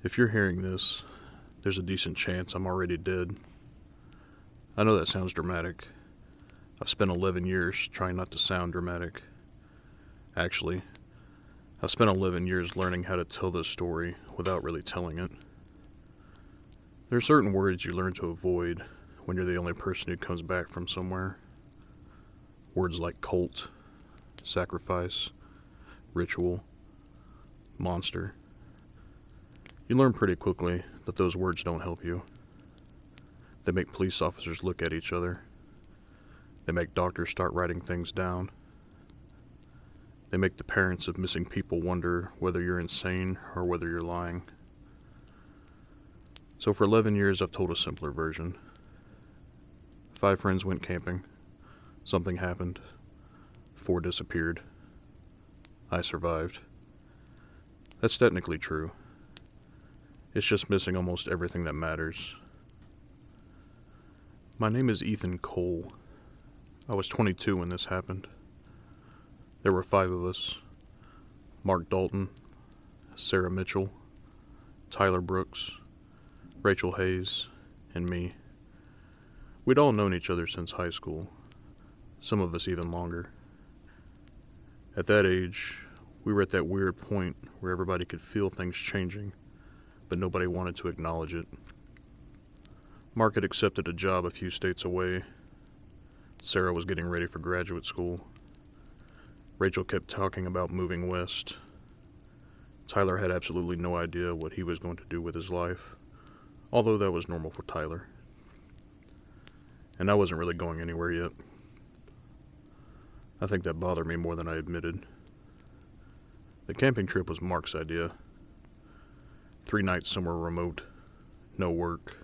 If you're hearing this, there's a decent chance I'm already dead. I know that sounds dramatic. I've spent 11 years trying not to sound dramatic. Actually, I've spent 11 years learning how to tell this story without really telling it. There are certain words you learn to avoid when you're the only person who comes back from somewhere. Words like cult, sacrifice, ritual, monster. You learn pretty quickly that those words don't help you. They make police officers look at each other. They make doctors start writing things down. They make the parents of missing people wonder whether you're insane or whether you're lying. So for 11 years I've told a simpler version. 5 friends went camping. Something happened. 4 disappeared. I survived. That's technically true. It's just missing almost everything that matters. My name is Ethan Cole. I was 22 when this happened. There were 5 of us. Mark Dalton, Sarah Mitchell, Tyler Brooks, Rachel Hayes, and me. We'd all known each other since high school, some of us even longer. At that age, we were at that weird point where everybody could feel things changing, but nobody wanted to acknowledge it. Mark had accepted a job a few states away. Sarah was getting ready for graduate school. Rachel kept talking about moving west. Tyler had absolutely no idea what he was going to do with his life, although that was normal for Tyler. And I wasn't really going anywhere yet. I think that bothered me more than I admitted. The camping trip was Mark's idea. 3 nights somewhere remote. No work.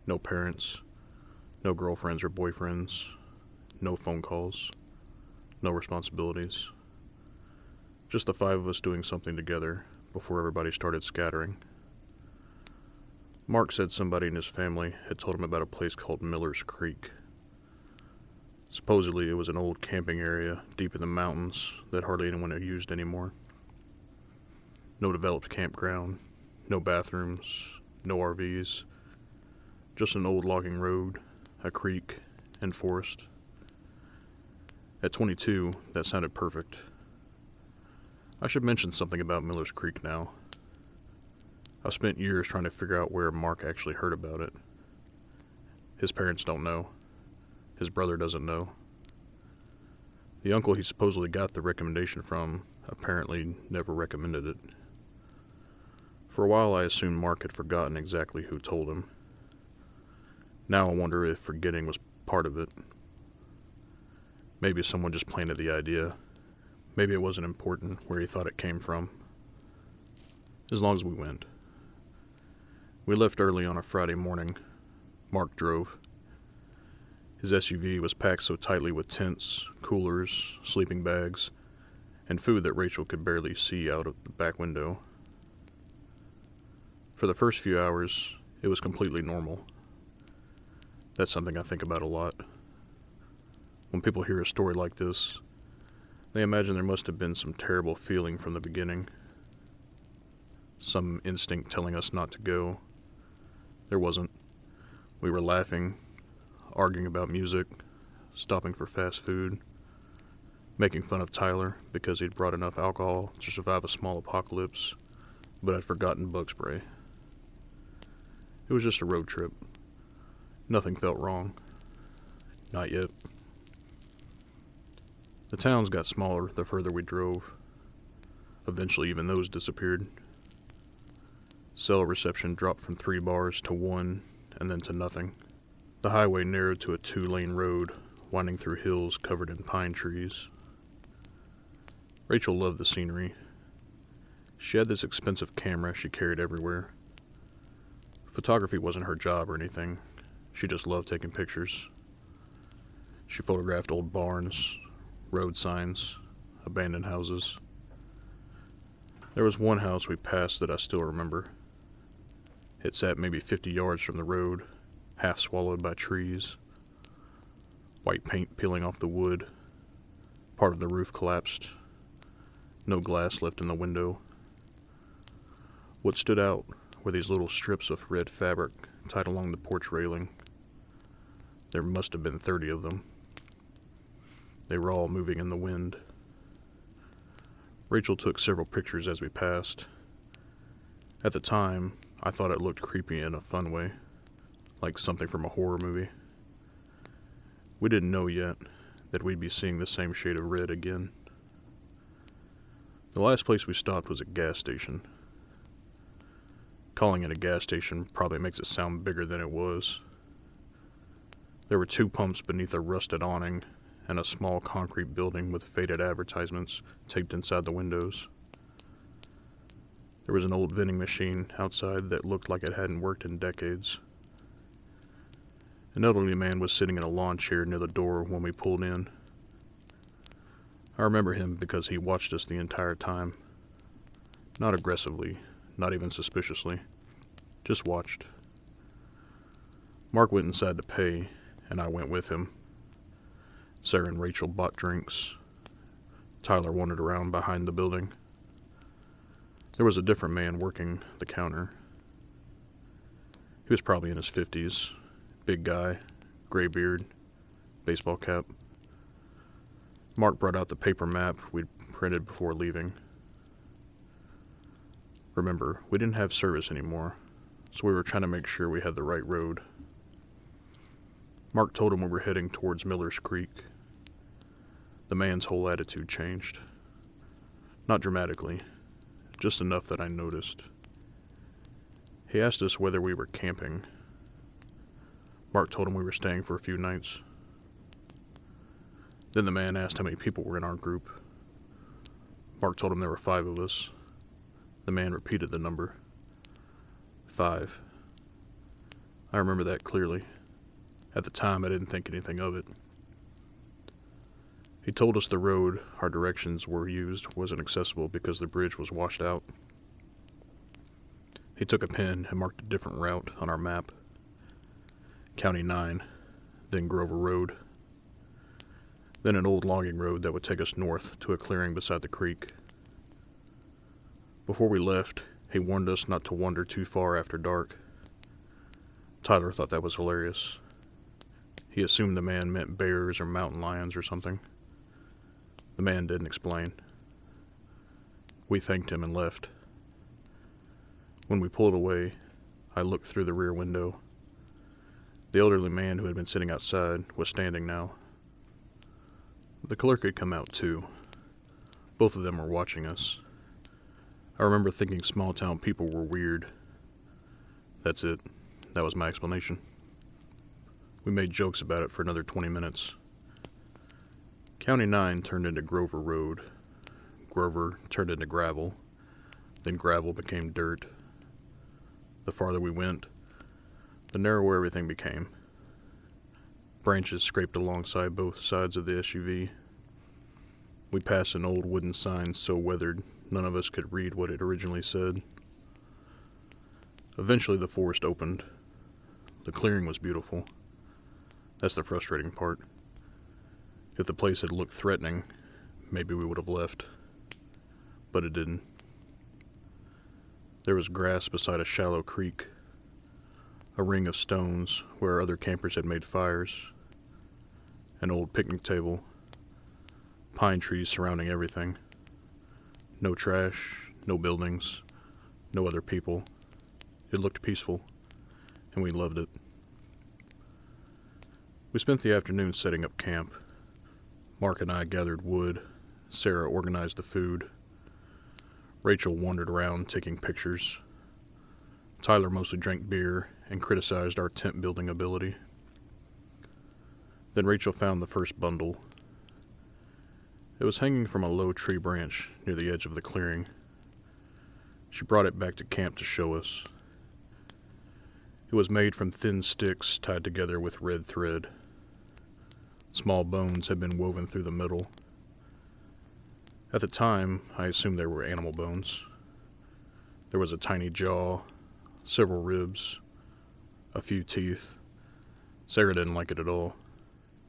No parents. No girlfriends or boyfriends. No phone calls. No responsibilities. Just the 5 of us doing something together before everybody started scattering. Mark said somebody in his family had told him about a place called Miller's Creek. Supposedly it was an old camping area deep in the mountains that hardly anyone had used anymore. No developed campground, no bathrooms, no RVs, just an old logging road, a creek, and forest. At 22, that sounded perfect. I should mention something about Miller's Creek now. I've spent years trying to figure out where Mark actually heard about it. His parents don't know. His brother doesn't know. The uncle he supposedly got the recommendation from apparently never recommended it. For a while I assumed Mark had forgotten exactly who told him. Now I wonder if forgetting was part of it. Maybe someone just planted the idea. Maybe it wasn't important where he thought it came from. As long as we went. We left early on a Friday morning. Mark drove. His SUV was packed so tightly with tents, coolers, sleeping bags, and food that Rachel could barely see out of the back window. For the first few hours, it was completely normal. That's something I think about a lot. When people hear a story like this, they imagine there must have been some terrible feeling from the beginning. Some instinct telling us not to go. There wasn't. We were laughing, arguing about music, stopping for fast food, making fun of Tyler because he'd brought enough alcohol to survive a small apocalypse, but had forgotten bug spray. It was just a road trip. Nothing felt wrong. Not yet. The towns got smaller the further we drove. Eventually even those disappeared. Cell reception dropped from 3 bars to 1, and then to nothing. The highway narrowed to a 2-lane road, winding through hills covered in pine trees. Rachel loved the scenery. She had this expensive camera she carried everywhere. Photography wasn't her job or anything. She just loved taking pictures. She photographed old barns, road signs, abandoned houses. There was one house we passed that I still remember. It sat maybe 50 yards from the road, half swallowed by trees. White paint peeling off the wood. Part of the roof collapsed. No glass left in the window. What stood out were these little strips of red fabric tied along the porch railing. There must have been 30 of them. They were all moving in the wind. Rachel took several pictures as we passed. At the time, I thought it looked creepy in a fun way, like something from a horror movie. We didn't know yet that we'd be seeing the same shade of red again. The last place we stopped was a gas station. Calling it a gas station probably makes it sound bigger than it was. There were 2 pumps beneath a rusted awning and a small concrete building with faded advertisements taped inside the windows. There was an old vending machine outside that looked like it hadn't worked in decades. An elderly man was sitting in a lawn chair near the door when we pulled in. I remember him because he watched us the entire time. Not aggressively, not even suspiciously. Just watched. Mark went inside to pay, and I went with him. Sarah and Rachel bought drinks. Tyler wandered around behind the building. There was a different man working the counter. He was probably in his 50s. Big guy, gray beard, baseball cap. Mark brought out the paper map we'd printed before leaving. Remember, we didn't have service anymore, so we were trying to make sure we had the right road. Mark told him we were heading towards Miller's Creek. The man's whole attitude changed. Not dramatically, just enough that I noticed. He asked us whether we were camping. Mark told him we were staying for a few nights. Then the man asked how many people were in our group. Mark told him there were 5 of us. The man repeated the number. 5. I remember that clearly. At the time, I didn't think anything of it. He told us the road our directions were used wasn't accessible because the bridge was washed out. He took a pen and marked a different route on our map. County 9, then Grover Road, then an old logging road that would take us north to a clearing beside the creek. Before we left, he warned us not to wander too far after dark. Tyler thought that was hilarious. He assumed the man meant bears or mountain lions or something. The man didn't explain. We thanked him and left. When we pulled away, I looked through the rear window. The elderly man who had been sitting outside was standing now. The clerk had come out too. Both of them were watching us. I remember thinking small-town people were weird. That's it. That was my explanation. We made jokes about it for another 20 minutes. County 9 turned into Grover Road. Grover turned into gravel. Then gravel became dirt. The farther we went, the narrower everything became. Branches scraped alongside both sides of the SUV. We passed an old wooden sign so weathered none of us could read what it originally said. Eventually the forest opened. The clearing was beautiful. That's the frustrating part. If the place had looked threatening, maybe we would have left. But it didn't. There was grass beside a shallow creek, a ring of stones where other campers had made fires, an old picnic table, pine trees surrounding everything. No trash, no buildings, no other people. It looked peaceful, and we loved it. We spent the afternoon setting up camp. Mark and I gathered wood. Sarah organized the food. Rachel wandered around taking pictures. Tyler mostly drank beer and criticized our tent building ability. Then Rachel found the first bundle. It was hanging from a low tree branch near the edge of the clearing. She brought it back to camp to show us. It was made from thin sticks tied together with red thread. Small bones had been woven through the middle. At the time, I assumed they were animal bones. There was a tiny jaw, several ribs, a few teeth. Sarah didn't like it at all.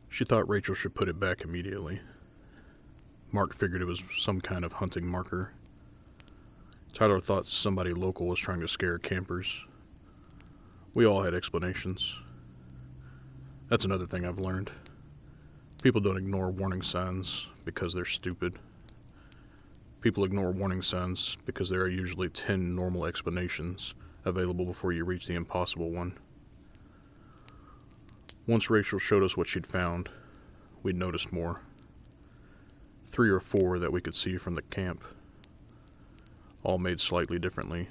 She thought Rachel should put it back immediately. Mark figured it was some kind of hunting marker. Tyler thought somebody local was trying to scare campers. We all had explanations. That's another thing I've learned. People don't ignore warning signs because they're stupid. People ignore warning signs because there are usually 10 normal explanations available before you reach the impossible one. Once Rachel showed us what she'd found, we'd noticed more. 3 or 4 that we could see from the camp. All made slightly differently.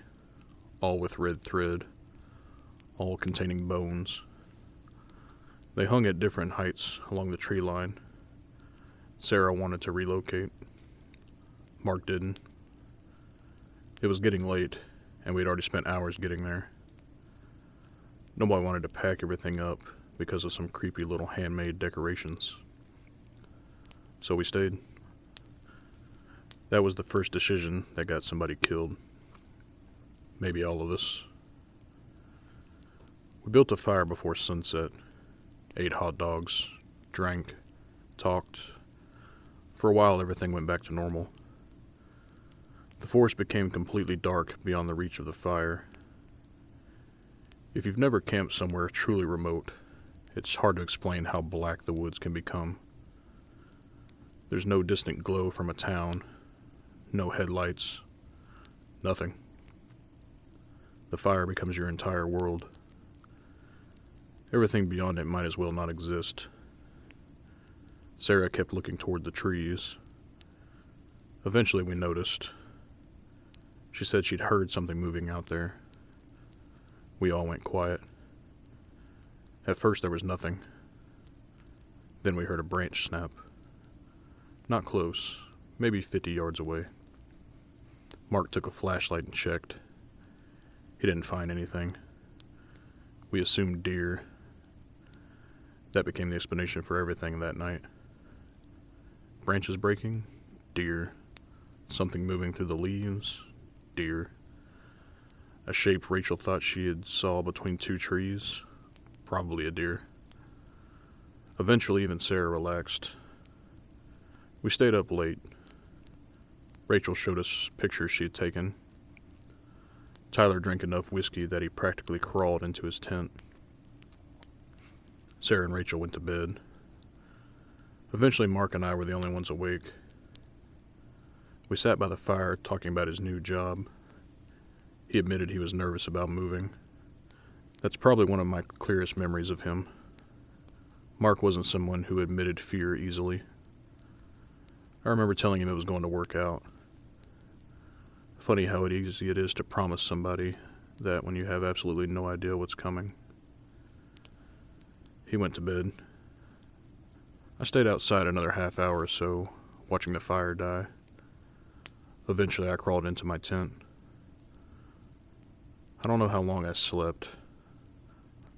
All with red thread. All containing bones. They hung at different heights along the tree line. Sarah wanted to relocate. Mark didn't. It was getting late, and we'd already spent hours getting there. Nobody wanted to pack everything up because of some creepy little handmade decorations. So we stayed. That was the first decision that got somebody killed. Maybe all of us. We built a fire before sunset, ate hot dogs, drank, talked. For a while, everything went back to normal. The forest became completely dark beyond the reach of the fire. If you've never camped somewhere truly remote, it's hard to explain how black the woods can become. There's no distant glow from a town, no headlights, nothing. The fire becomes your entire world. Everything beyond it might as well not exist. Sarah kept looking toward the trees. Eventually we noticed. She said she'd heard something moving out there. We all went quiet. At first there was nothing. Then we heard a branch snap. Not close, maybe 50 yards away. Mark took a flashlight and checked. He didn't find anything. We assumed deer. That became the explanation for everything that night. Branches breaking, deer. Something moving through the leaves, deer. A shape Rachel thought she had saw between 2 trees, probably a deer. Eventually even Sarah relaxed. We stayed up late. Rachel showed us pictures she had taken. Tyler drank enough whiskey that he practically crawled into his tent. Sarah and Rachel went to bed. Eventually Mark and I were the only ones awake. We sat by the fire talking about his new job. He admitted he was nervous about moving. That's probably one of my clearest memories of him. Mark wasn't someone who admitted fear easily. I remember telling him it was going to work out. Funny how easy it is to promise somebody that when you have absolutely no idea what's coming. He went to bed. I stayed outside another half hour or so, watching the fire die. Eventually I crawled into my tent. I don't know how long I slept.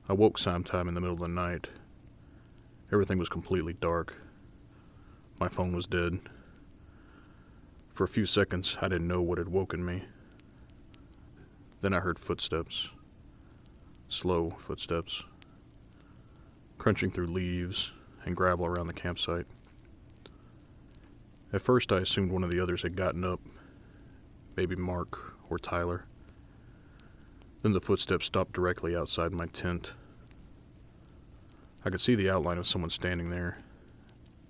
I woke sometime in the middle of the night. Everything was completely dark. My phone was dead. For a few seconds, I didn't know what had woken me. Then I heard footsteps. Slow footsteps. Crunching through leaves and gravel around the campsite. At first I assumed one of the others had gotten up. Maybe Mark or Tyler. Then the footsteps stopped directly outside my tent. I could see the outline of someone standing there.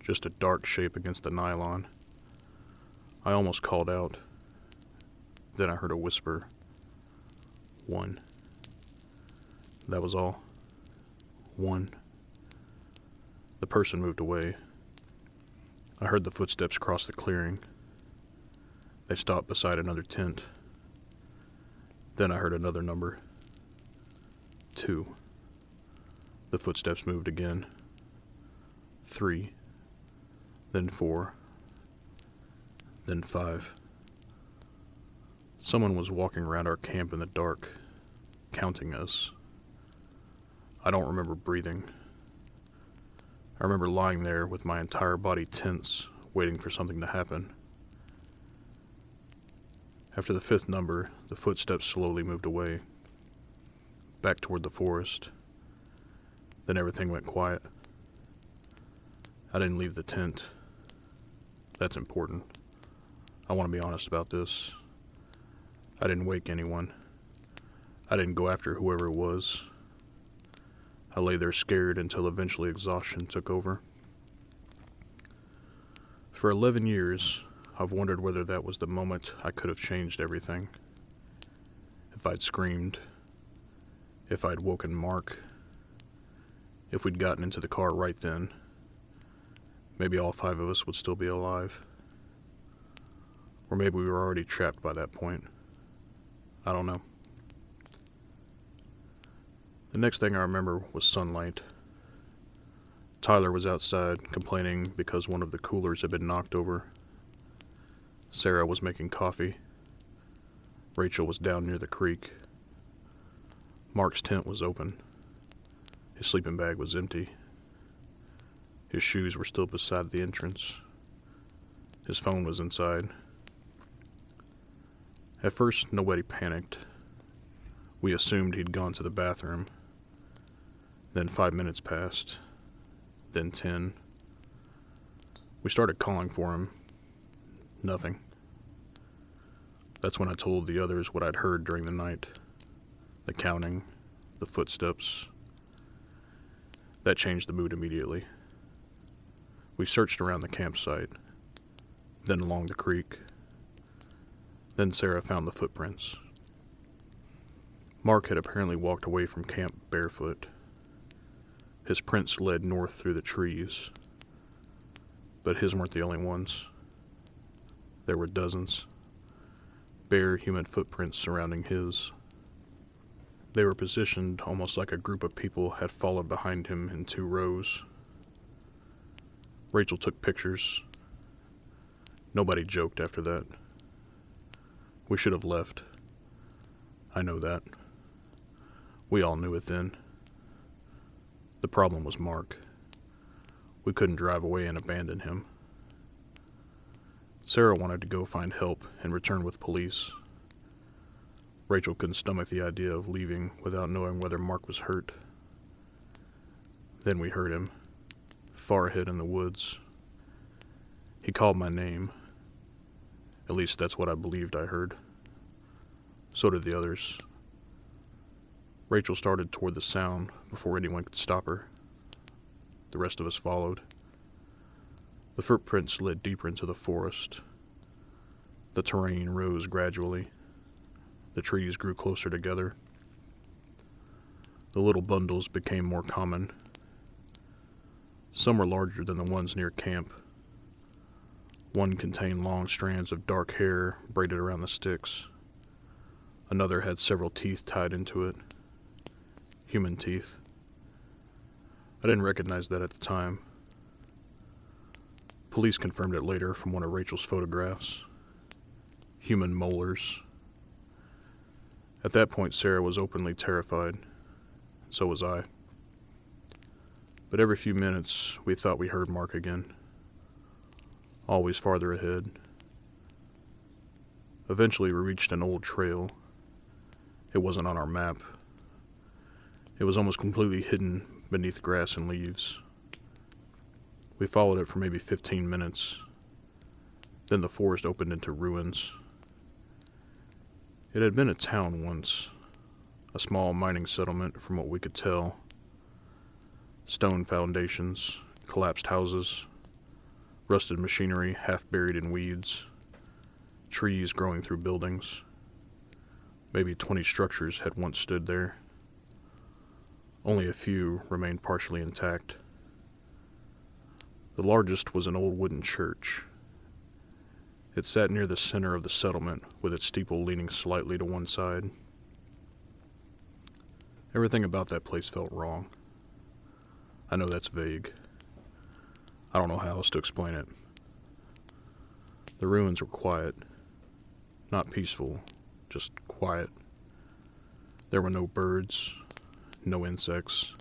Just a dark shape against the nylon. I almost called out. Then I heard a whisper. 1. That was all. 1. The person moved away. I heard the footsteps cross the clearing. They stopped beside another tent. Then I heard another number. 2. The footsteps moved again. 3. Then 4. Then 5. Someone was walking around our camp in the dark, counting us. I don't remember breathing. I remember lying there with my entire body tense, waiting for something to happen. After the 5th number, the footsteps slowly moved away, back toward the forest. Then everything went quiet. I didn't leave the tent. That's important. I want to be honest about this. I didn't wake anyone. I didn't go after whoever it was. I lay there scared until eventually exhaustion took over. For 11 years, I've wondered whether that was the moment I could have changed everything. If I'd screamed, if I'd woken Mark, if we'd gotten into the car right then, maybe all 5 of us would still be alive. Or maybe we were already trapped by that point. I don't know. The next thing I remember was sunlight. Tyler was outside complaining because one of the coolers had been knocked over. Sarah was making coffee. Rachel was down near the creek. Mark's tent was open. His sleeping bag was empty. His shoes were still beside the entrance. His phone was inside. At first, nobody panicked. We assumed he'd gone to the bathroom. Then 5 minutes passed. Then 10. We started calling for him. Nothing. That's when I told the others what I'd heard during the night. The counting, the footsteps. That changed the mood immediately. We searched around the campsite, then along the creek. Then Sarah found the footprints. Mark had apparently walked away from camp barefoot. His prints led north through the trees. But his weren't the only ones. There were dozens. Bare human footprints surrounding his. They were positioned almost like a group of people had followed behind him in 2 rows. Rachel took pictures. Nobody joked after that. We should have left. I know that. We all knew it then. The problem was Mark. We couldn't drive away and abandon him. Sarah wanted to go find help and return with police. Rachel couldn't stomach the idea of leaving without knowing whether Mark was hurt. Then we heard him, far ahead in the woods. He called my name. At least that's what I believed I heard. So did the others. Rachel started toward the sound before anyone could stop her. The rest of us followed. The footprints led deeper into the forest. The terrain rose gradually. The trees grew closer together. The little bundles became more common. Some were larger than the ones near camp. One contained long strands of dark hair braided around the sticks. Another had several teeth tied into it. Human teeth. I didn't recognize that at the time. Police confirmed it later from one of Rachel's photographs. Human molars. At that point, Sarah was openly terrified. So was I. But every few minutes, we thought we heard Mark again. Always farther ahead. Eventually, we reached an old trail. It wasn't on our map. It was almost completely hidden beneath grass and leaves. We followed it for maybe 15 minutes. Then the forest opened into ruins. It had been a town once, a small mining settlement from what we could tell. Stone foundations, collapsed houses, rusted machinery half buried in weeds, trees growing through buildings. Maybe 20 structures had once stood there. Only a few remained partially intact. The largest was an old wooden church. It sat near the center of the settlement, with its steeple leaning slightly to one side. Everything about that place felt wrong. I know that's vague. I don't know how else to explain it. The ruins were quiet. Not peaceful, just quiet. There were no birds, no insects.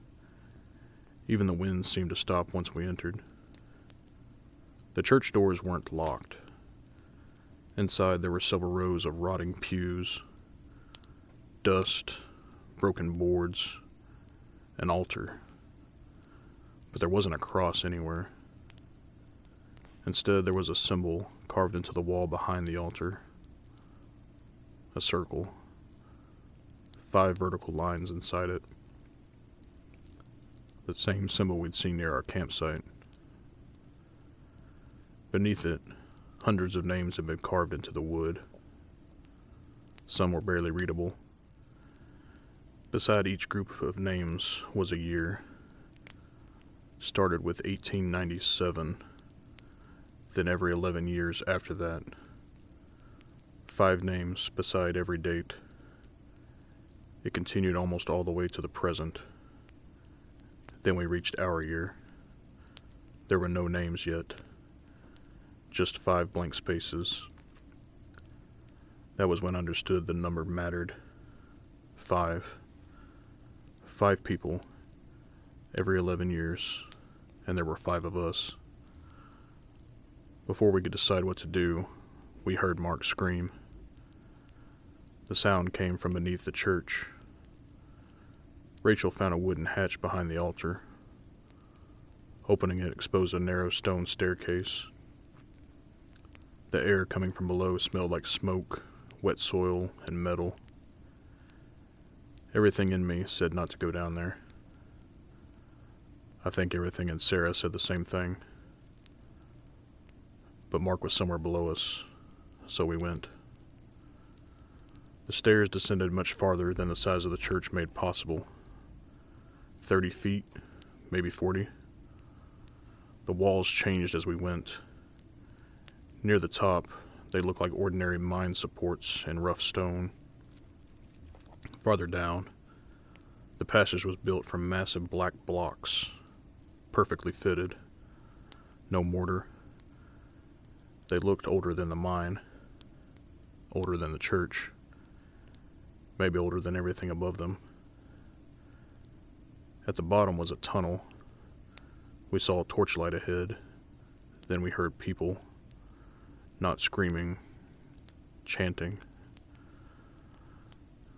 Even the wind seemed to stop once we entered. The church doors weren't locked. Inside there were several rows of rotting pews, dust, broken boards, an altar. But there wasn't a cross anywhere. Instead, there was a symbol carved into the wall behind the altar. a circle, 5 vertical lines inside it. The same symbol we'd seen near our campsite. Beneath it, hundreds of names had been carved into the wood. Some were barely readable. Beside each group of names was a year. Started with 1897, then every 11 years after that. 5 names beside every date. It continued almost all the way to the present. Then we reached our year. There were no names yet. Just 5 blank spaces. That was when I understood the number mattered. 5. 5 people, every 11 years, and there were 5 of us. Before we could decide what to do, we heard Mark scream. The sound came from beneath the church. Rachel found a wooden hatch behind the altar. Opening it exposed a narrow stone staircase. The air coming from below smelled like smoke, wet soil, and metal. Everything in me said not to go down there. I think everything in Sarah said the same thing. But Mark was somewhere below us, so we went. The stairs descended much farther than the size of the church made possible. 30 feet, maybe 40. The walls changed as we went. Near the top, they looked like ordinary mine supports in rough stone. Farther down, the passage was built from massive black blocks, perfectly fitted. No mortar. They looked older than the mine, older than the church, maybe older than everything above them. At the bottom was a tunnel. We saw a torchlight ahead. Then we heard people, not screaming, chanting.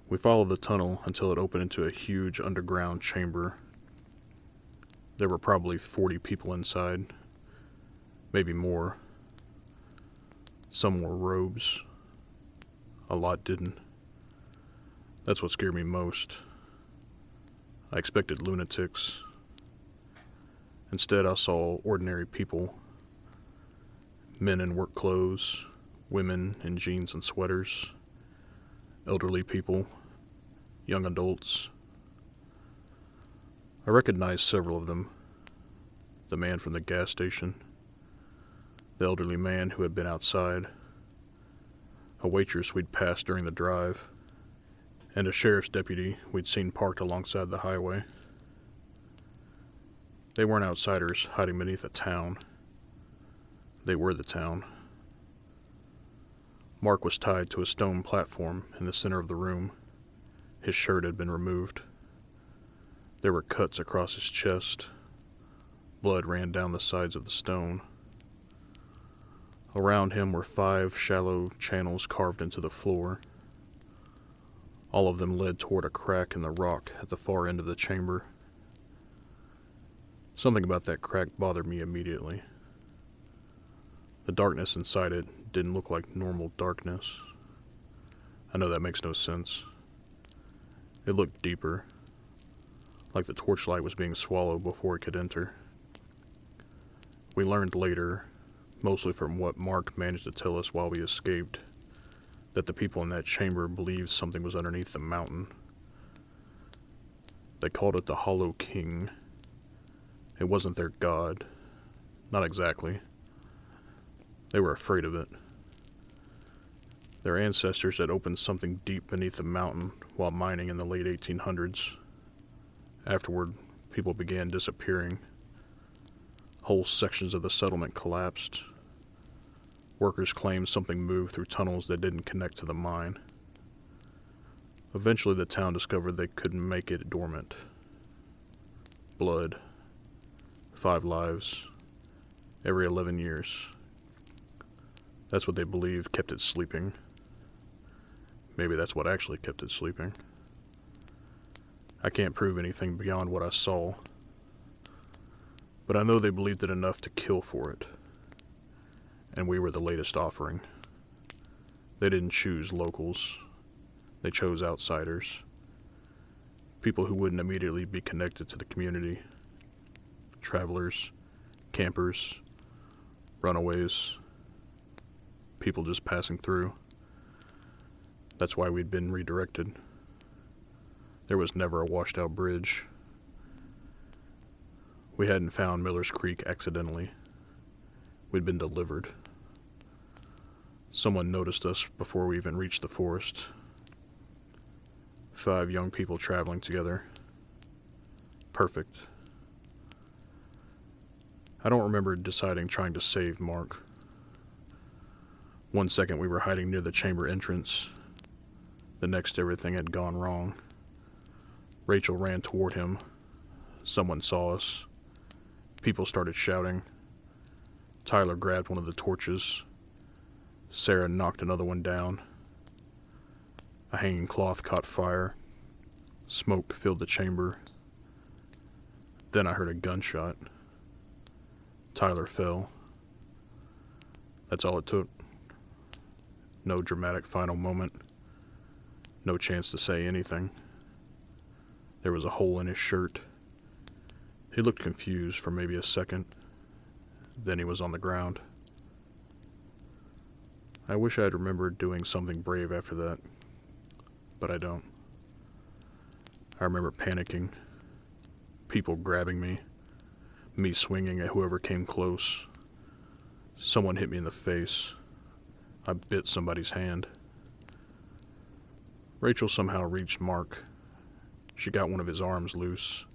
We followed the tunnel until it opened into a huge underground chamber. There were probably 40 people inside, maybe more. Some wore robes. A lot didn't. That's what scared me most. I expected lunatics. Instead, I saw ordinary people. Men in work clothes, women in jeans and sweaters, elderly people, young adults. I recognized several of them. The man from the gas station, the elderly man who had been outside, a waitress we'd passed during the drive, and a sheriff's deputy we'd seen parked alongside the highway. They weren't outsiders hiding beneath a town. They were the town. Mark was tied to a stone platform in the center of the room. His shirt had been removed. There were cuts across his chest. Blood ran down the sides of the stone. Around him were 5 shallow channels carved into the floor. All of them led toward a crack in the rock at the far end of the chamber. Something about that crack bothered me immediately. The darkness inside it didn't look like normal darkness. I know that makes no sense. It looked deeper, like the torchlight was being swallowed before it could enter. We learned later, mostly from what Mark managed to tell us while we escaped, that the people in that chamber believed something was underneath the mountain. They called it the Hollow King. It wasn't their god. Not exactly. They were afraid of it. Their ancestors had opened something deep beneath the mountain while mining in the late 1800s. Afterward, people began disappearing. Whole sections of the settlement collapsed. Workers claimed something moved through tunnels that didn't connect to the mine. Eventually, the town discovered they couldn't make it dormant. Blood. 5 lives. Every 11 years. That's what they believed kept it sleeping. Maybe that's what actually kept it sleeping. I can't prove anything beyond what I saw. But I know they believed it enough to kill for it. And we were the latest offering. They didn't choose locals. They chose outsiders, people who wouldn't immediately be connected to the community, travelers, campers, runaways, people just passing through. That's why we'd been redirected. There was never a washed-out bridge. We hadn't found Miller's Creek accidentally. We'd been delivered. Someone noticed us before we even reached the forest. 5 young people traveling together. Perfect. I don't remember deciding trying to save Mark. 1 second we were hiding near the chamber entrance. The next everything had gone wrong. Rachel ran toward him. Someone saw us. People started shouting. Tyler grabbed one of the torches. Sarah knocked another one down. A hanging cloth caught fire. Smoke filled the chamber. Then I heard a gunshot. Tyler fell. That's all it took. No dramatic final moment. No chance to say anything. There was a hole in his shirt. He looked confused for maybe a second. Then he was on the ground. I wish I had remembered doing something brave after that, but I don't. I remember panicking, people grabbing me swinging at whoever came close. Someone hit me in the face. I bit somebody's hand. Rachel somehow reached Mark. She got one of his arms loose.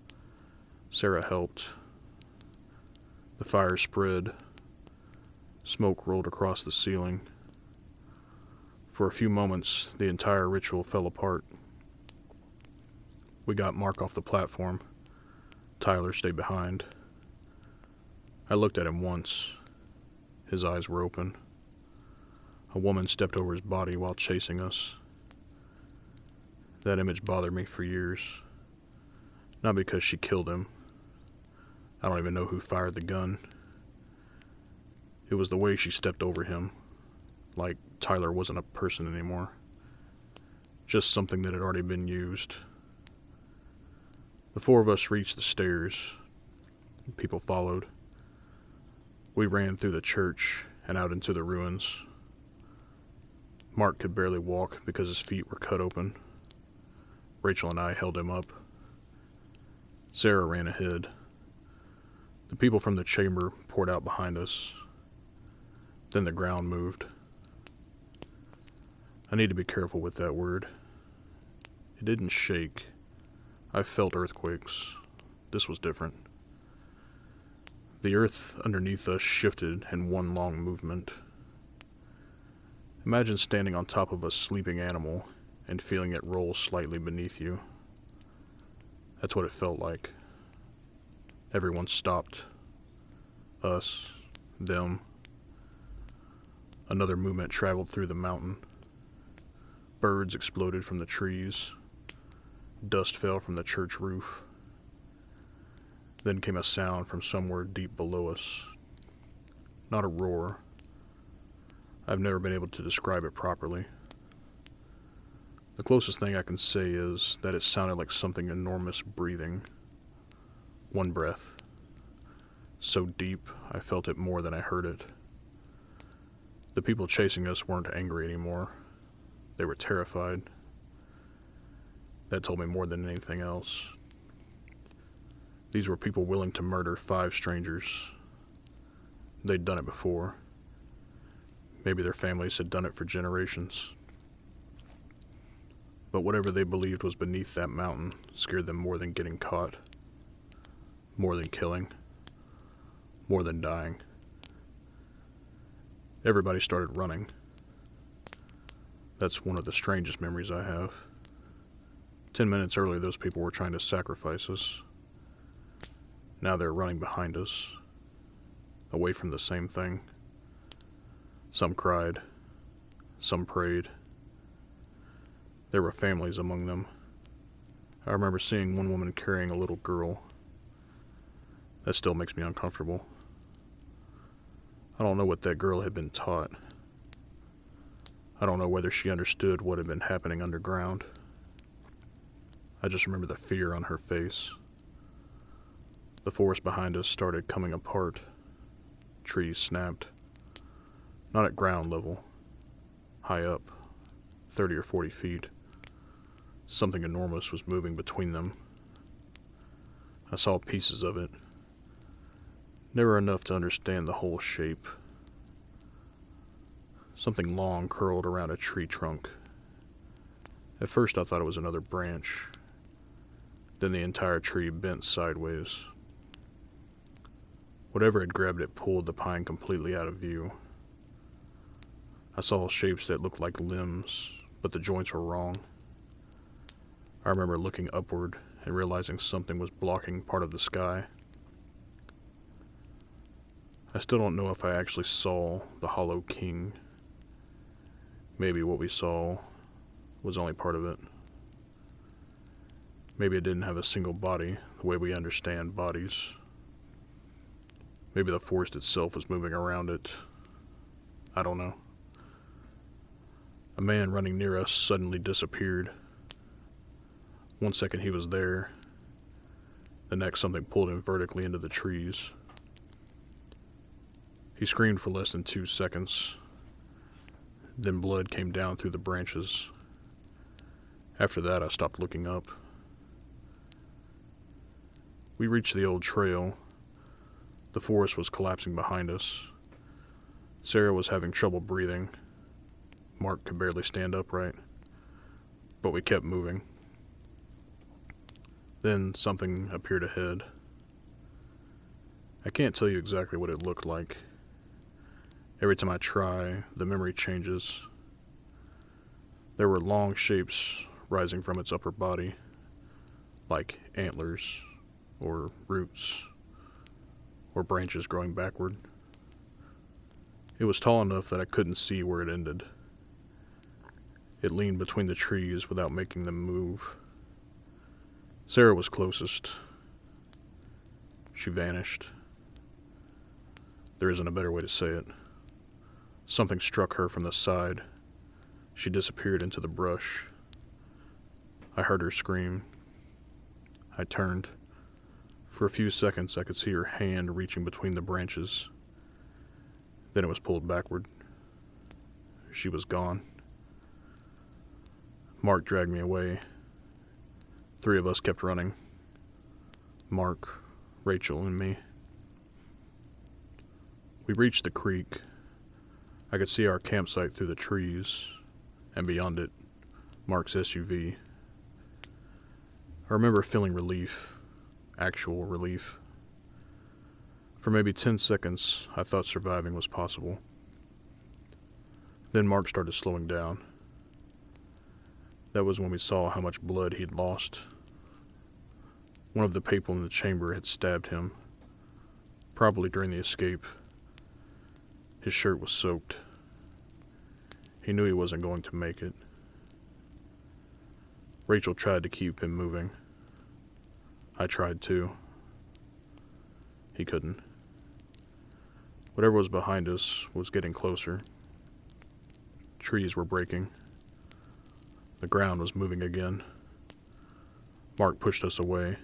Sarah helped. The fire spread. Smoke rolled across the ceiling. For a few moments, the entire ritual fell apart. We got Mark off the platform. Tyler stayed behind. I looked at him once. His eyes were open. A woman stepped over his body while chasing us. That image bothered me for years. Not because she killed him. I don't even know who fired the gun. It was the way she stepped over him, like Tyler wasn't a person anymore. Just something that had already been used. The 4 of us reached the stairs. People followed. We ran through the church and out into the ruins. Mark could barely walk because his feet were cut open. Rachel and I held him up. Sarah ran ahead. The people from the chamber poured out behind us. Then the ground moved. I need to be careful with that word. It didn't shake. I felt earthquakes. This was different. The earth underneath us shifted in one long movement. Imagine standing on top of a sleeping animal and feeling it roll slightly beneath you. That's what it felt like. Everyone stopped. Us, them. Another movement traveled through the mountain. Birds exploded from the trees. Dust fell from the church roof. Then came a sound from somewhere deep below us. Not a roar. I've never been able to describe it properly. The closest thing I can say is that it sounded like something enormous breathing. One breath. So deep, I felt it more than I heard it. The people chasing us weren't angry anymore. They were terrified. That told me more than anything else. These were people willing to murder 5 strangers. They'd done it before. Maybe their families had done it for generations. But whatever they believed was beneath that mountain scared them more than getting caught. More than killing. More than dying. Everybody started running. That's one of the strangest memories I have. 10 minutes earlier, those people were trying to sacrifice us. Now they're running behind us, away from the same thing. Some cried. Some prayed. There were families among them. I remember seeing one woman carrying a little girl. That still makes me uncomfortable. I don't know what that girl had been taught. I don't know whether she understood what had been happening underground. I just remember the fear on her face. The forest behind us started coming apart. Trees snapped. Not at ground level. High up, 30 or 40 feet. Something enormous was moving between them. I saw pieces of it. Never enough to understand the whole shape. Something long curled around a tree trunk. At first I thought it was another branch. Then the entire tree bent sideways. Whatever had grabbed it pulled the pine completely out of view. I saw shapes that looked like limbs, but the joints were wrong. I remember looking upward and realizing something was blocking part of the sky. I still don't know if I actually saw the Hollow King. Maybe what we saw was only part of it. Maybe it didn't have a single body, the way we understand bodies. Maybe the forest itself was moving around it. I don't know. A man running near us suddenly disappeared. 1 second he was there. The next something pulled him vertically into the trees. He screamed for less than 2 seconds. Then blood came down through the branches. After that, I stopped looking up. We reached the old trail. The forest was collapsing behind us. Sarah was having trouble breathing. Mark could barely stand upright. But we kept moving. Then something appeared ahead. I can't tell you exactly what it looked like. Every time I try, the memory changes. There were long shapes rising from its upper body, like antlers, or roots, or branches growing backward. It was tall enough that I couldn't see where it ended. It leaned between the trees without making them move. Sarah was closest. She vanished. There isn't a better way to say it. Something struck her from the side. She disappeared into the brush. I heard her scream. I turned. For a few seconds, I could see her hand reaching between the branches. Then it was pulled backward. She was gone. Mark dragged me away. 3 of us kept running. Mark, Rachel, and me. We reached the creek. I could see our campsite through the trees, and beyond it, Mark's SUV. I remember feeling relief, actual relief. For maybe 10 seconds, I thought surviving was possible. Then Mark started slowing down. That was when we saw how much blood he'd lost. One of the people in the chamber had stabbed him, probably during the escape. His shirt was soaked. He knew he wasn't going to make it. Rachel tried to keep him moving. I tried too. He couldn't. Whatever was behind us was getting closer. Trees were breaking. The ground was moving again. Mark pushed us away.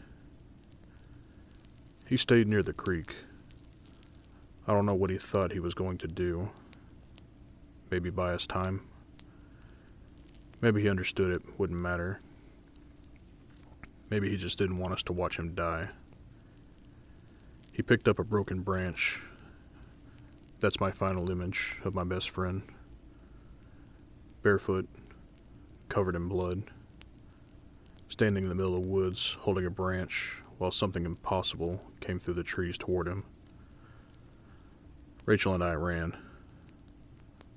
He stayed near the creek. I don't know what he thought he was going to do. Maybe buy us time. Maybe he understood it wouldn't matter. Maybe he just didn't want us to watch him die. He picked up a broken branch. That's my final image of my best friend. Barefoot, covered in blood, standing in the middle of the woods, holding a branch, while something impossible came through the trees toward him. Rachel and I ran.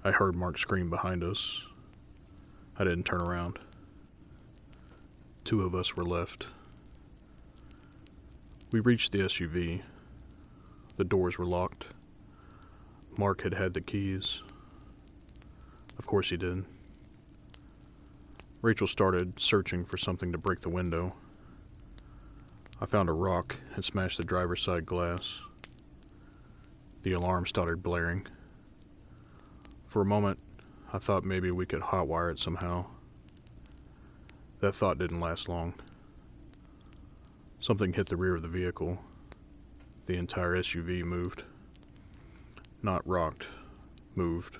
I heard Mark scream behind us. I didn't turn around. 2 of us were left. We reached the SUV. The doors were locked. Mark had had the keys. Of course he did. Rachel started searching for something to break the window. I found a rock and smashed the driver's side glass. The alarm started blaring. For a moment, I thought maybe we could hotwire it somehow. That thought didn't last long. Something hit the rear of the vehicle. The entire SUV moved. Not rocked, moved.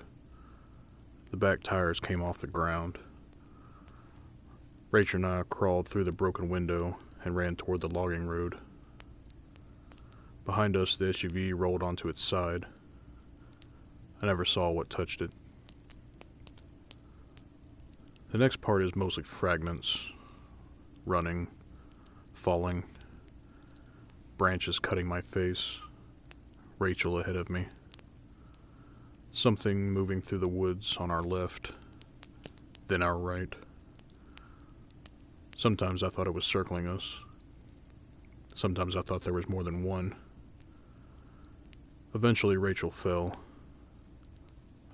The back tires came off the ground. Rachel and I crawled through the broken window and ran toward the logging road. Behind us, the SUV rolled onto its side. I never saw what touched it. The next part is mostly fragments. Running, falling, branches cutting my face, Rachel ahead of me. Something moving through the woods on our left, then our right. Sometimes I thought it was circling us. Sometimes I thought there was more than one. Eventually Rachel fell.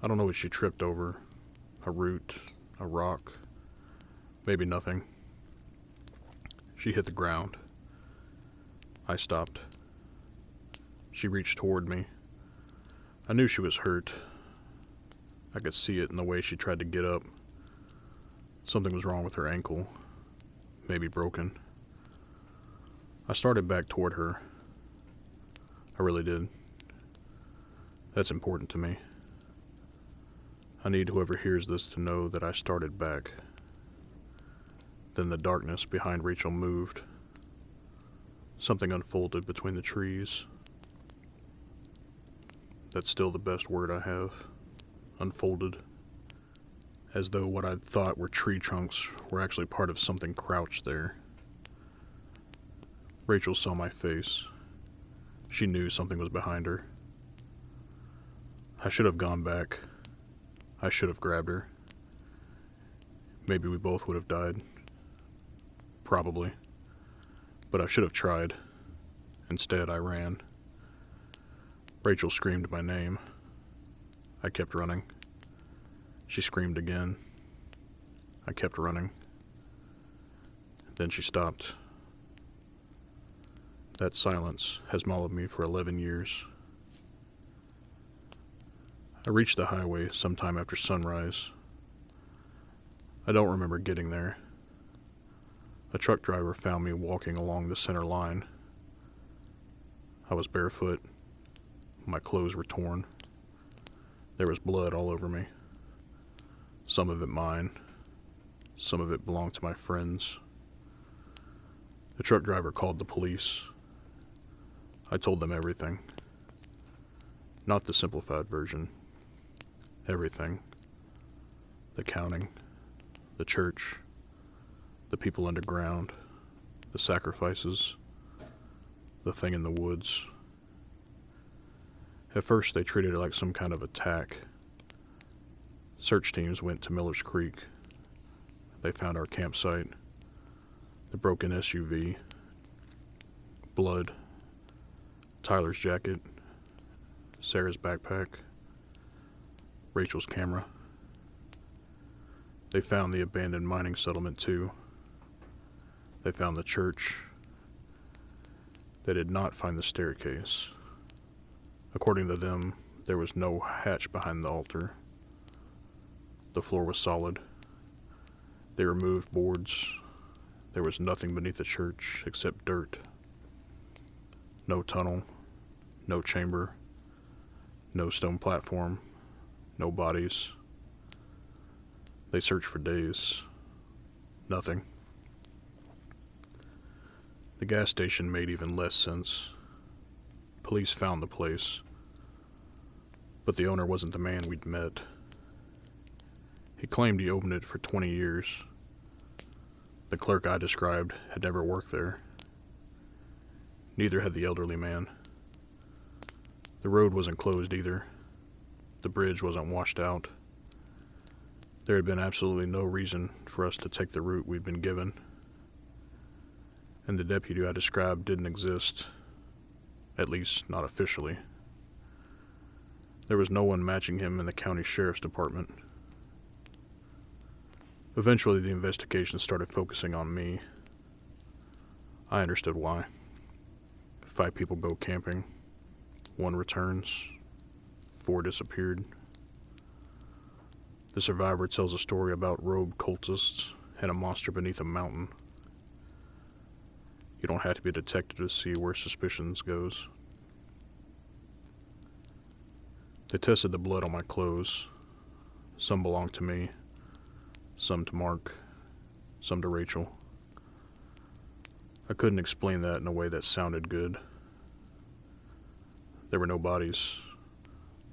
I don't know what she tripped over. A root, a rock, maybe nothing. She hit the ground. I stopped. She reached toward me. I knew she was hurt. I could see it in the way she tried to get up. Something was wrong with her ankle. Maybe broken. I started back toward her. I really did. That's important to me. I need whoever hears this to know that I started back. Then the darkness behind Rachel moved. Something unfolded between the trees. That's still the best word I have. Unfolded. As though what I'd thought were tree trunks were actually part of something crouched there. Rachel saw my face. She knew something was behind her. I should have gone back. I should have grabbed her. Maybe we both would have died. Probably. But I should have tried. Instead, I ran. Rachel screamed my name. I kept running. She screamed again. I kept running. Then she stopped. That silence has mauled me for 11 years. I reached the highway sometime after sunrise. I don't remember getting there. A truck driver found me walking along the center line. I was barefoot. My clothes were torn. There was blood all over me. Some of it mine. Some of it belonged to my friends. The truck driver called the police. I told them everything. Not the simplified version. Everything. The counting. The church. The people underground. The sacrifices. The thing in the woods. At first they treated it like some kind of attack. Search teams went to Miller's Creek. They found our campsite. The broken SUV. Blood. Tyler's jacket. Sarah's backpack. Rachel's camera. They found the abandoned mining settlement too. They found the church. They did not find the staircase. According to them, there was no hatch behind the altar. The floor was solid. They removed boards. There was nothing beneath the church except dirt. No tunnel. No chamber. No stone platform. No bodies. They searched for days. Nothing. The gas station made even less sense. Police found the place, but the owner wasn't the man we'd met. He claimed he opened it for 20 years. The clerk I described had never worked there. Neither had the elderly man. The road wasn't closed either. The bridge wasn't washed out. There had been absolutely no reason for us to take the route we'd been given. And the deputy I described didn't exist. At least, not officially. There was no one matching him in the county sheriff's department. Eventually, the investigation started focusing on me. I understood why. 5 people go camping. 1 returns. 4 disappeared. The survivor tells a story about robed cultists and a monster beneath a mountain. You don't have to be a detective to see where suspicions goes. They tested the blood on my clothes. Some belonged to me, some to Mark, some to Rachel. I couldn't explain that in a way that sounded good. There were no bodies,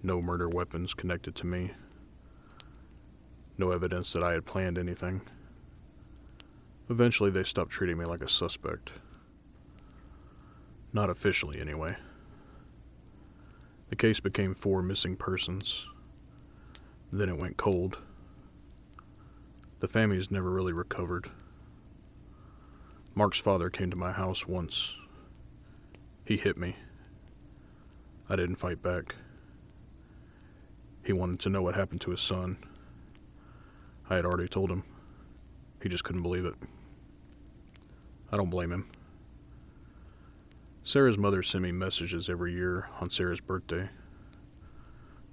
no murder weapons connected to me, no evidence that I had planned anything. Eventually, they stopped treating me like a suspect. Not officially, anyway. The case became 4 missing persons. Then it went cold. The families never really recovered. Mark's father came to my house once. He hit me. I didn't fight back. He wanted to know what happened to his son. I had already told him. He just couldn't believe it. I don't blame him. Sarah's mother sent me messages every year on Sarah's birthday.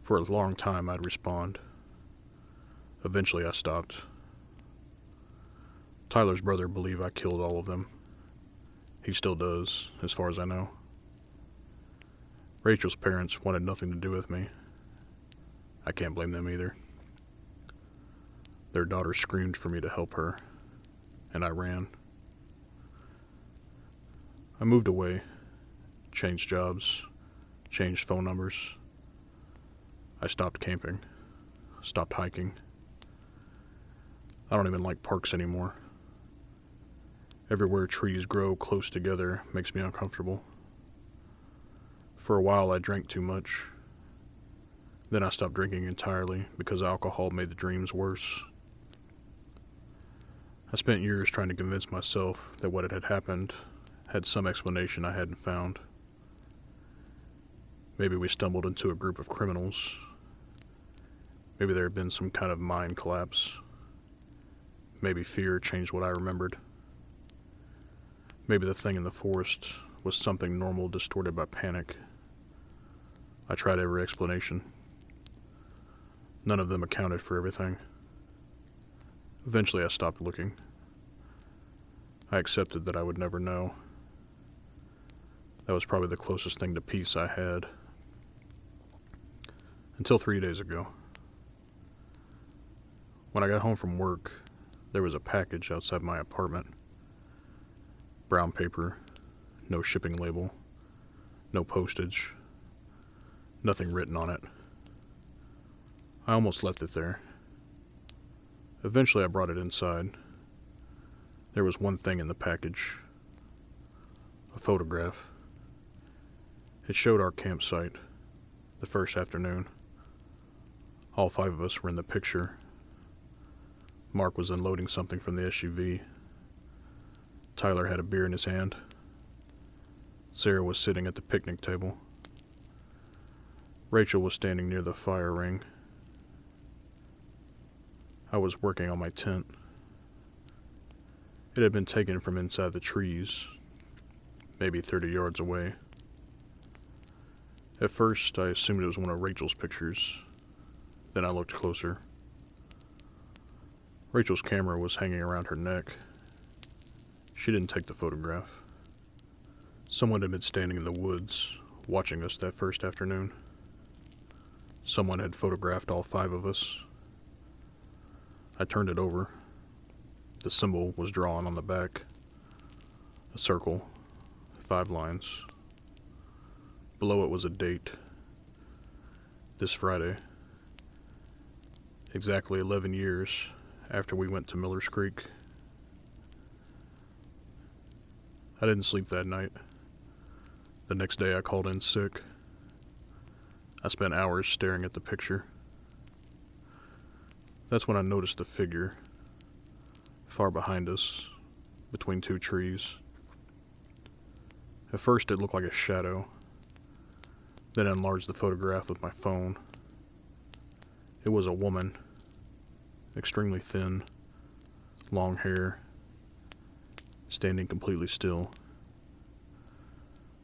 For a long time, I'd respond. Eventually, I stopped. Tyler's brother believed I killed all of them. He still does, as far as I know. Rachel's parents wanted nothing to do with me. I can't blame them either. Their daughter screamed for me to help her, and I ran. I moved away, changed jobs, changed phone numbers. I stopped camping, stopped hiking. I don't even like parks anymore. Everywhere trees grow close together makes me uncomfortable. For a while I drank too much. Then I stopped drinking entirely because alcohol made the dreams worse. I spent years trying to convince myself that what had happened had some explanation I hadn't found. Maybe we stumbled into a group of criminals. Maybe there had been some kind of mind collapse. Maybe fear changed what I remembered. Maybe the thing in the forest was something normal distorted by panic. I tried every explanation. None of them accounted for everything. Eventually I stopped looking. I accepted that I would never know. That was probably the closest thing to peace I had. Until 3 days ago. When I got home from work, there was a package outside my apartment. Brown paper, no shipping label, no postage, nothing written on it. I almost left it there. Eventually I brought it inside. There was one thing in the package. A photograph. It showed our campsite, the first afternoon. All 5 of us were in the picture. Mark was unloading something from the SUV. Tyler had a beer in his hand. Sarah was sitting at the picnic table. Rachel was standing near the fire ring. I was working on my tent. It had been taken from inside the trees, maybe 30 yards away. At first, I assumed it was one of Rachel's pictures. Then I looked closer. Rachel's camera was hanging around her neck. She didn't take the photograph. Someone had been standing in the woods, watching us that first afternoon. Someone had photographed all 5 of us. I turned it over. The symbol was drawn on the back. A circle, 5 lines. Below it was a date. This Friday. Exactly 11 years after we went to Miller's Creek. I didn't sleep that night. The next day I called in sick. I spent hours staring at the picture. That's when I noticed the figure, far behind us, between 2 trees. At first it looked like a shadow, then I enlarged the photograph with my phone. It was a woman, extremely thin, long hair, standing completely still.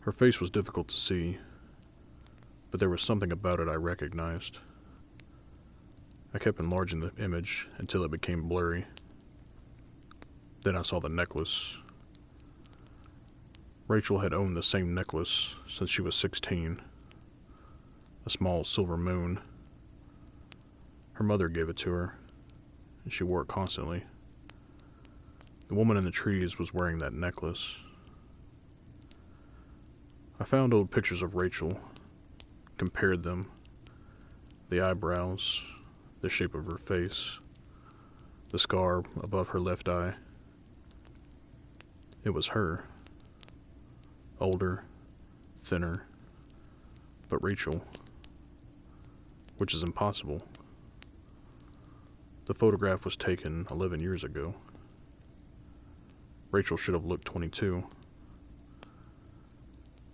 Her face was difficult to see, but there was something about it I recognized. I kept enlarging the image until it became blurry. Then I saw the necklace. Rachel had owned the same necklace since she was 16. A small silver moon. Her mother gave it to her, and she wore it constantly. The woman in the trees was wearing that necklace. I found old pictures of Rachel, compared them. The eyebrows, the shape of her face, the scar above her left eye. It was her. Older, thinner, but Rachel, which is impossible. The photograph was taken 11 years ago. Rachel should have looked 22.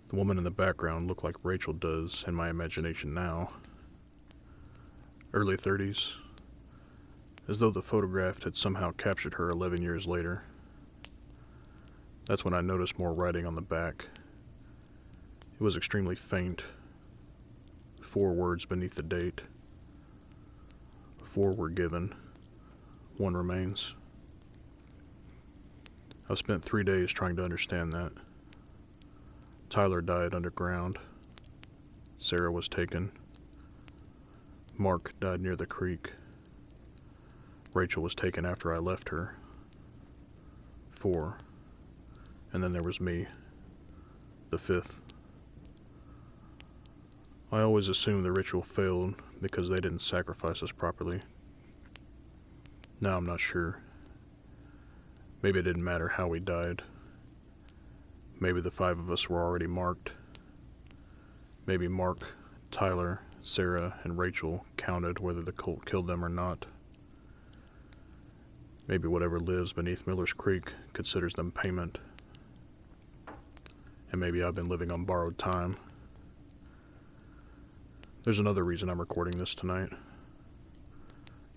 The woman in the background looked like Rachel does in my imagination now. Early 30s, as though the photograph had somehow captured her 11 years later. That's when I noticed more writing on the back. It was extremely faint. 4 words beneath the date. 4 were given. 1 remains. I've spent 3 days trying to understand that. Tyler died underground. Sarah was taken. Mark died near the creek. Rachel was taken after I left her. 4. And then there was me, the 5th. I always assumed the ritual failed because they didn't sacrifice us properly. Now I'm not sure. Maybe it didn't matter how we died. Maybe the 5 of us were already marked. Maybe Mark, Tyler, Sarah, and Rachel counted whether the cult killed them or not. Maybe whatever lives beneath Miller's Creek considers them payment. And maybe I've been living on borrowed time. There's another reason I'm recording this tonight.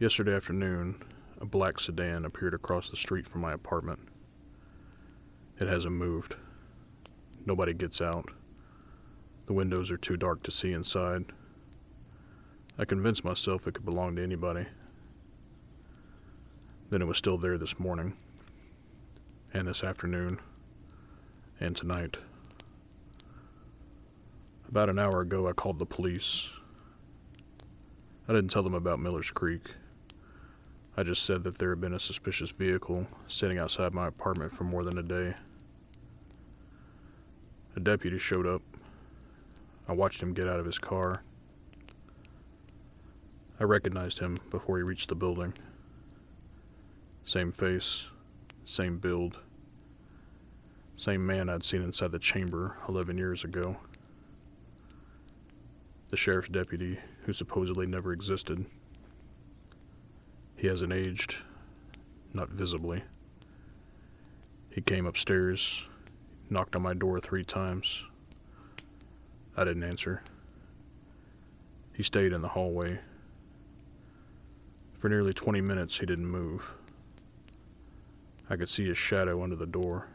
Yesterday afternoon, a black sedan appeared across the street from my apartment. It hasn't moved. Nobody gets out. The windows are too dark to see inside. I convinced myself it could belong to anybody. Then it was still there this morning, and this afternoon, and tonight. About an hour ago, I called the police. I didn't tell them about Miller's Creek. I just said that there had been a suspicious vehicle sitting outside my apartment for more than a day. A deputy showed up. I watched him get out of his car. I recognized him before he reached the building. Same face, same build, same man I'd seen inside the chamber 11 years ago. The sheriff's deputy, who supposedly never existed. He hasn't aged, not visibly. He came upstairs, knocked on my door 3 times. I didn't answer. He stayed in the hallway. For nearly 20 minutes, he didn't move. I could see his shadow under the door.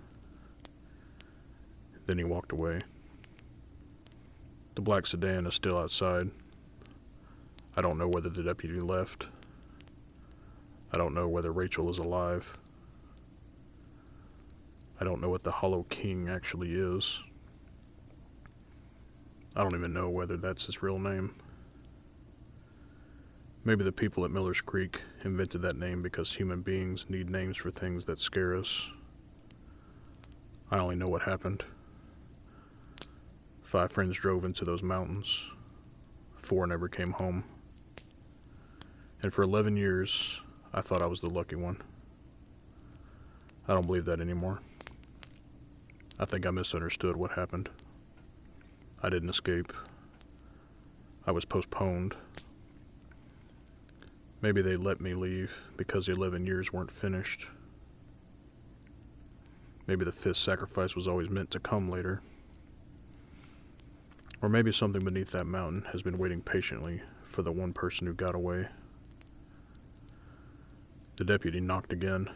Then he walked away. The black sedan is still outside. I don't know whether the deputy left. I don't know whether Rachel is alive. I don't know what the Hollow King actually is. I don't even know whether that's his real name. Maybe the people at Miller's Creek invented that name because human beings need names for things that scare us. I only know what happened. 5 friends drove into those mountains. 4 never came home. And for 11 years, I thought I was the lucky one. I don't believe that anymore. I think I misunderstood what happened. I didn't escape. I was postponed. Maybe they let me leave because the 11 years weren't finished. Maybe the 5th sacrifice was always meant to come later. Or maybe something beneath that mountain has been waiting patiently for the one person who got away. The deputy knocked again.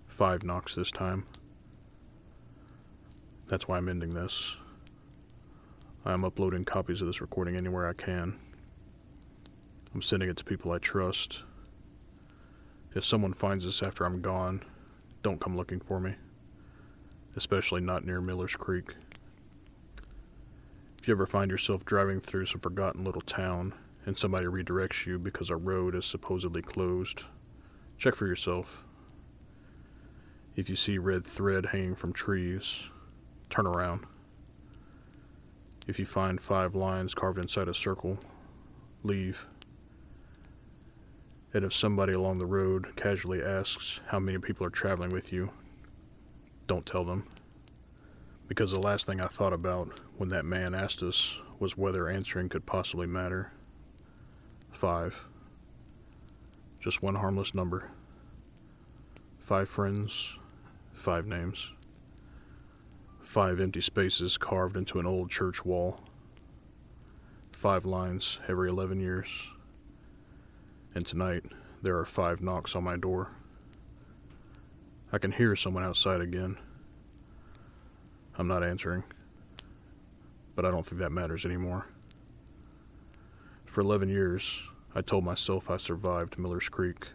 5 knocks this time. That's why I'm ending this. I am uploading copies of this recording anywhere I can. I'm sending it to people I trust. If someone finds this after I'm gone, don't come looking for me. Especially not near Miller's Creek. If you ever find yourself driving through some forgotten little town and somebody redirects you because a road is supposedly closed, check for yourself. If you see red thread hanging from trees, turn around. If you find 5 lines carved inside a circle, leave. And if somebody along the road casually asks how many people are traveling with you, don't tell them. Because the last thing I thought about when that man asked us was whether answering could possibly matter. 5. Just one harmless number. 5 friends, 5 names. 5 empty spaces carved into an old church wall. 5 lines every 11 years. And tonight, there are 5 knocks on my door. I can hear someone outside again. I'm not answering, but I don't think that matters anymore. For 11 years, I told myself I survived Miller's Creek.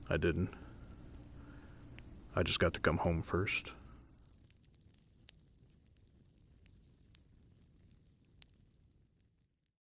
I didn't. I just got to come home first.